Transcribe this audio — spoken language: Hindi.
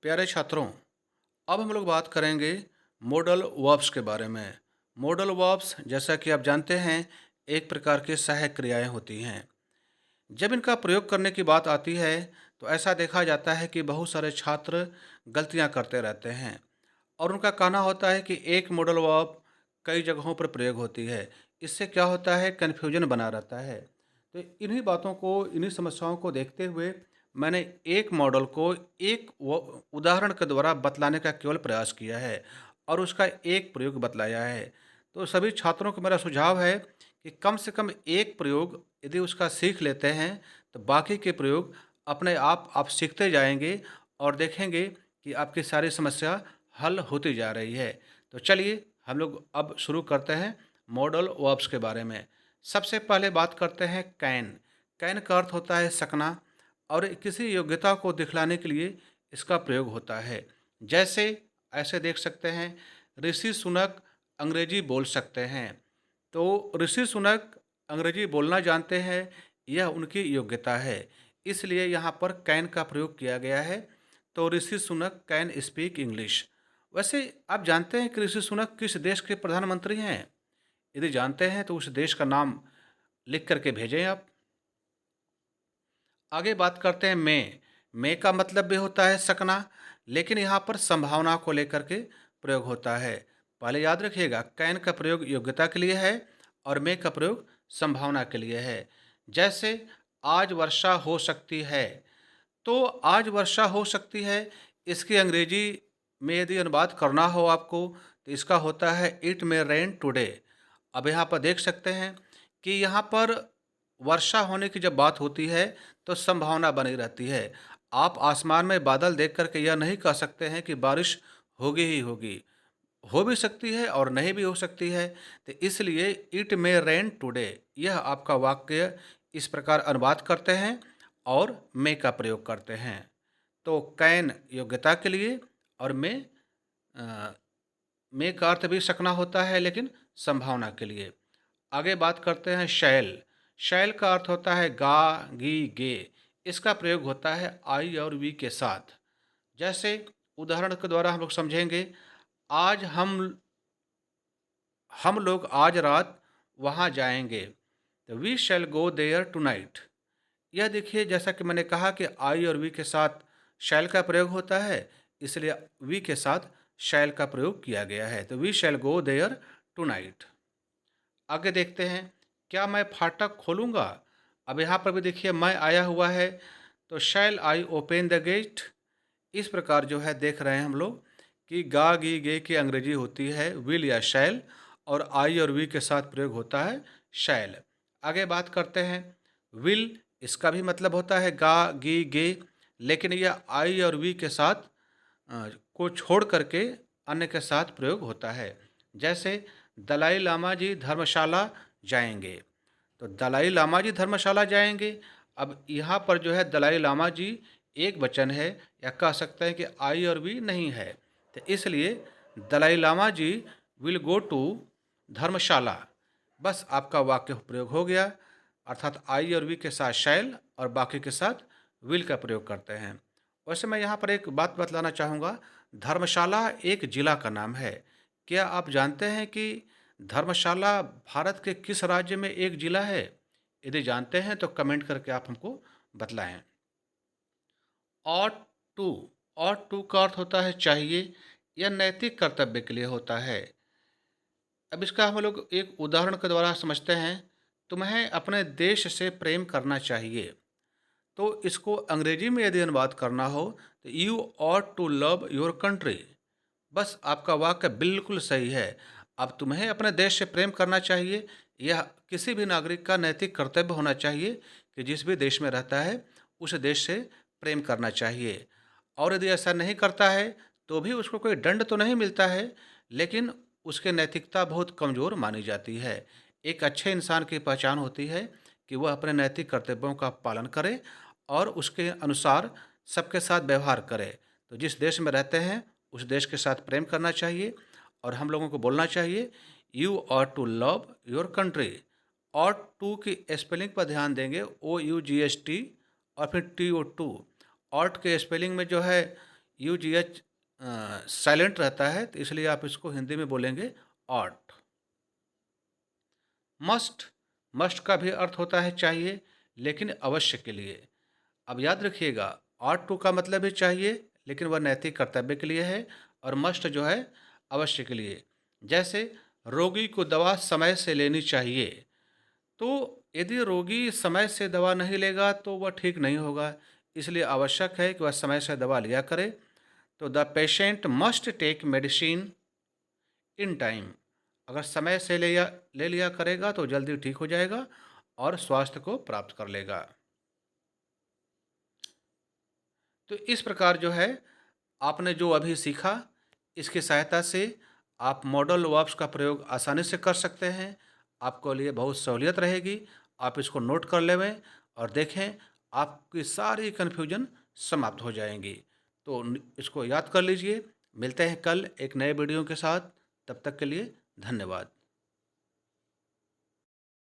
प्यारे छात्रों, अब हम लोग बात करेंगे मॉडल वर्ब्स के बारे में। मॉडल वर्ब्स जैसा कि आप जानते हैं एक प्रकार की सहायक क्रियाएं होती हैं। जब इनका प्रयोग करने की बात आती है तो ऐसा देखा जाता है कि बहुत सारे छात्र गलतियां करते रहते हैं और उनका कहना होता है कि एक मॉडल वर्ब कई जगहों पर प्रयोग होती है। इससे क्या होता है, कन्फ्यूजन बना रहता है। तो इन्हीं बातों को, इन्हीं समस्याओं को देखते हुए मैंने एक मॉडल को एक उदाहरण के द्वारा बतलाने का केवल प्रयास किया है और उसका एक प्रयोग बतलाया है। तो सभी छात्रों को मेरा सुझाव है कि कम से कम एक प्रयोग यदि उसका सीख लेते हैं तो बाकी के प्रयोग अपने आप सीखते जाएंगे और देखेंगे कि आपकी सारी समस्या हल होती जा रही है। तो चलिए हम लोग अब शुरू करते हैं मॉडल वर्ब्स के बारे में। सबसे पहले बात करते हैं कैन। कैन का अर्थ होता है सकना और किसी योग्यता को दिखलाने के लिए इसका प्रयोग होता है। जैसे ऐसे देख सकते हैं, ऋषि सुनक अंग्रेजी बोल सकते हैं। तो ऋषि सुनक अंग्रेजी बोलना जानते हैं, यह उनकी योग्यता है। इसलिए यहाँ पर कैन का प्रयोग किया गया है। तो Rishi Sunak can speak English. वैसे आप जानते हैं कि ऋषि सुनक किस देश के प्रधानमंत्री हैं? यदि जानते हैं तो उस देश का नाम लिख करके भेजें आप। आगे बात करते हैं मे का मतलब भी होता है सकना, लेकिन यहाँ पर संभावना को लेकर के प्रयोग होता है। पहले याद रखिएगा, कैन का प्रयोग योग्यता के लिए है और मे का प्रयोग संभावना के लिए है। जैसे आज वर्षा हो सकती है। तो आज वर्षा हो सकती है, इसकी अंग्रेजी में यदि अनुवाद करना हो आपको तो इसका होता है इट मे रेन टुडे। अब यहाँ पर देख सकते हैं कि यहाँ पर वर्षा होने की जब बात होती है तो संभावना बनी रहती है। आप आसमान में बादल देख कर के यह नहीं कह सकते हैं कि बारिश होगी ही होगी। हो भी सकती है और नहीं भी हो सकती है। तो इसलिए इट मे रेन टुडे, यह आपका वाक्य इस प्रकार अनुवाद करते हैं और मे का प्रयोग करते हैं। तो कैन योग्यता के लिए और अ, मे का अर्थ भी सकना होता है लेकिन संभावना के लिए। आगे बात करते हैं शैल। शैल का अर्थ होता है गा, गी, गे। इसका प्रयोग होता है आई और वी के साथ। जैसे उदाहरण के द्वारा हम लोग समझेंगे, आज हम लोग आज रात वहाँ जाएंगे। तो we shall go there tonight. यह देखिए, जैसा कि मैंने कहा कि आई और वी के साथ शैल का प्रयोग होता है, इसलिए वी के साथ शैल का प्रयोग किया गया है। तो we shall go there tonight. आगे देखते हैं, क्या मैं फाटक खोलूँगा? अब यहाँ पर भी देखिए मैं आया हुआ है, तो शैल आई ओपन द गेट। इस प्रकार जो है देख रहे हैं हम लोग कि गा, गी, गे की अंग्रेजी होती है विल या शैल और आई और वी के साथ प्रयोग होता है शैल। आगे बात करते हैं, विल, इसका भी मतलब होता है गा, गी, गे, लेकिन यह आई और वी के साथ को छोड़ करके अन्य के साथ प्रयोग होता है। जैसे दलाई लामा जी धर्मशाला जाएंगे। तो दलाई लामा जी धर्मशाला जाएंगे। अब यहाँ पर जो है दलाई लामा जी एक वचन है, या कह सकते हैं कि आई और वी नहीं है। तो इसलिए दलाई लामा जी विल गो टू धर्मशाला। बस आपका वाक्य प्रयोग हो गया। अर्थात आई और वी के साथ शैल और बाकी के साथ विल का प्रयोग करते हैं। वैसे मैं यहाँ पर एक बात बतलाना चाहूँगा, धर्मशाला एक जिला का नाम है। क्या आप जानते हैं कि धर्मशाला भारत के किस राज्य में एक जिला है? यदि जानते हैं तो कमेंट करके आप हमको बतलाएं। Ought to. ऑट टू का अर्थ होता है चाहिए या नैतिक कर्तव्य के लिए होता है। अब इसका हम लोग एक उदाहरण के द्वारा समझते हैं, तुम्हें अपने देश से प्रेम करना चाहिए। तो इसको अंग्रेजी में यदि अनुवाद करना हो तो you ought to love your country. बस आपका वाक्य बिल्कुल सही है। अब तुम्हें अपने देश से प्रेम करना चाहिए, यह किसी भी नागरिक का नैतिक कर्तव्य होना चाहिए कि जिस भी देश में रहता है उस देश से प्रेम करना चाहिए। और यदि ऐसा नहीं करता है तो भी उसको कोई दंड तो नहीं मिलता है, लेकिन उसकी नैतिकता बहुत कमज़ोर मानी जाती है। एक अच्छे इंसान की पहचान होती है कि वह अपने नैतिक कर्तव्यों का पालन करे और उसके अनुसार सबके साथ व्यवहार करे। तो जिस देश में रहते हैं उस देश के साथ प्रेम करना चाहिए और हम लोगों को बोलना चाहिए you are to love your country. और टू की स्पेलिंग पर ध्यान देंगे, OUGHT और फिर TO2। ऑट के स्पेलिंग में जो है यूजीएच साइलेंट रहता है, तो इसलिए आप इसको हिंदी में बोलेंगे ऑट। मस्ट, मस्ट का भी अर्थ होता है चाहिए, लेकिन अवश्य के लिए। अब याद रखिएगा, ऑट टू का मतलब है चाहिए, लेकिन वह नैतिक कर्तव्य के लिए है, और मस्ट जो है अवश्य के लिए। जैसे रोगी को दवा समय से लेनी चाहिए, तो यदि रोगी समय से दवा नहीं लेगा तो वह ठीक नहीं होगा, इसलिए आवश्यक है कि वह समय से दवा लिया करे। तो the patient must take medicine in time. अगर समय से ले लिया करेगा तो जल्दी ठीक हो जाएगा और स्वास्थ्य को प्राप्त कर लेगा। तो इस प्रकार जो है, आपने जो अभी सीखा, इसकी सहायता से आप मॉडल वर्ब्स का प्रयोग आसानी से कर सकते हैं। आपको लिए बहुत सहूलियत रहेगी। आप इसको नोट कर लेवें और देखें, आपकी सारी कन्फ्यूजन समाप्त हो जाएँगी। तो इसको याद कर लीजिए। मिलते हैं कल एक नए वीडियो के साथ। तब तक के लिए धन्यवाद।